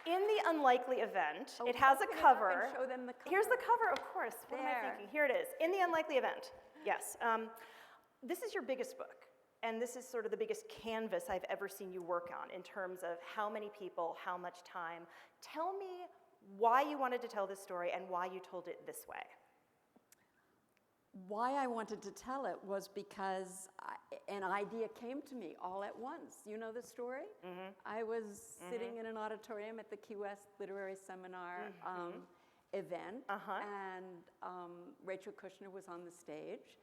In the unlikely event, Oh, it has a open it up cover. and show them the cover. Here's the cover, of course. What am I There. thinking? Here it is. In the unlikely event. Yes. This is your biggest book, and this is sort of the biggest canvas I've ever seen you work on in terms of how many people, how much time. Tell me why you wanted to tell this story and why you told it this way. Why I wanted to tell it was because an idea came to me all at once. You know the story? Mm-hmm. I was sitting in an auditorium at the Key West Literary Seminar event, and Rachel Kushner was on the stage.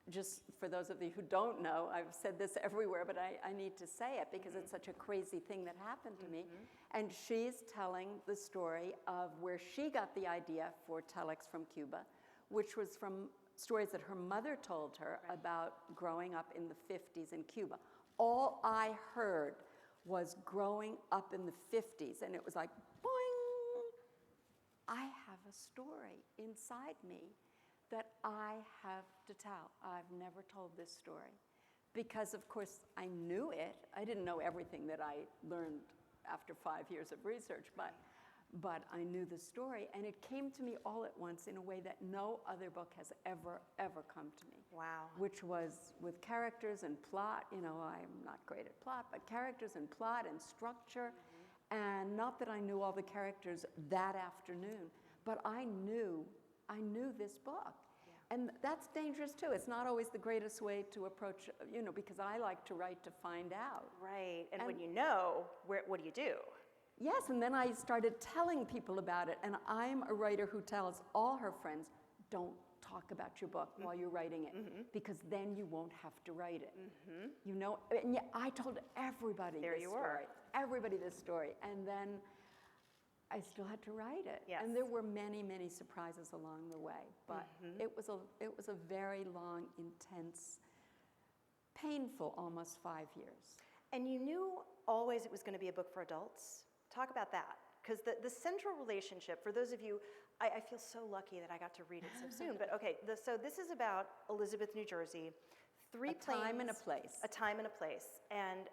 Just for those of you who don't know, I've said this everywhere, but I need to say it because it's such a crazy thing that happened to me. And she's telling the story of where she got the idea for Telex from Cuba, which was from stories that her mother told her about growing up in the 50s in Cuba. All I heard was growing up in the 50s, and it was like, boing! I have a story inside me that I have to tell. I've never told this story. Because, of course, I knew it. I didn't know everything that I learned after 5 years of research, but I knew the story, and it came to me all at once in a way that no other book has ever come to me. Wow. Which was with characters and plot. You know, I'm not great at plot, but characters and plot and structure. And not that I knew all the characters that afternoon, but I knew this book. Yeah. And that's dangerous too. It's not always the greatest way to approach, you know, because I like to write to find out. Right, and when you know, what do you do? Yes, and then I started telling people about it, and I'm a writer who tells all her friends, don't talk about your book while you're writing it, because then you won't have to write it. You know, and yeah, I told everybody this story. Everybody this story, and then I still had to write it. Yes. And there were many surprises along the way, but it was a very long, intense, painful, almost 5 years. And you knew always it was going to be a book for adults? Talk about that, because the central relationship, for those of you, I feel so lucky that I got to read it so soon, but okay, so this is about Elizabeth, New Jersey, A time and a place. A time and a place, and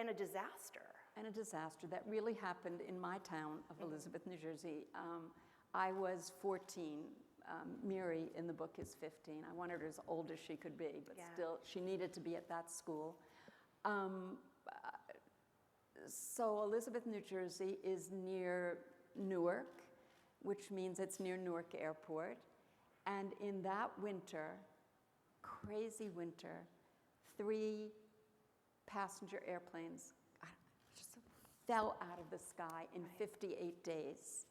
a disaster. And a disaster that really happened in my town of Elizabeth, New Jersey. I was 14. Miri in the book is 15. I wanted her as old as she could be, but still, she needed to be at that school. So Elizabeth, New Jersey is near Newark, which means it's near Newark Airport. And in that winter, crazy winter, 3 passenger airplanes just fell out of the sky in 58 days.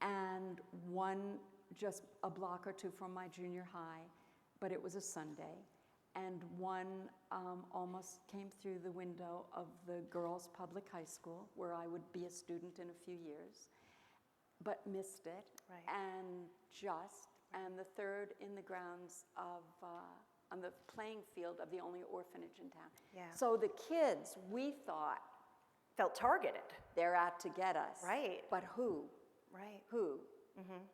And one just a block or two from my junior high, but it was a Sunday. And one almost came through the window of the girls' public high school, where I would be a student in a few years, but missed it. Right. And the third in the grounds of, on the playing field of the only orphanage in town. Yeah. So the kids, we thought, Felt targeted. they're out to get us. Right. But who? Right. Who?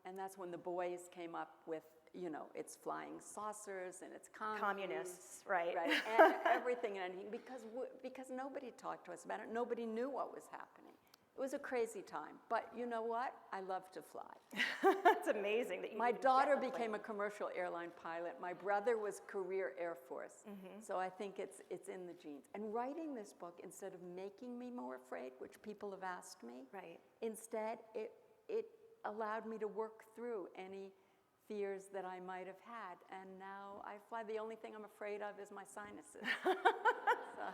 And that's when the boys came up with, you know, it's flying saucers and it's Communists, right. Right, and everything and anything, because nobody talked to us about it. Nobody knew what was happening. It was a crazy time, but you know what? I love to fly. It's amazing that you My even daughter get the became plane. a commercial airline pilot. My brother was career Air Force. So I think it's in the genes. And writing this book, instead of making me more afraid, which people have asked me, Right. instead it allowed me to work through any fears that I might have had. And now I fly. The only thing I'm afraid of is my sinuses. So.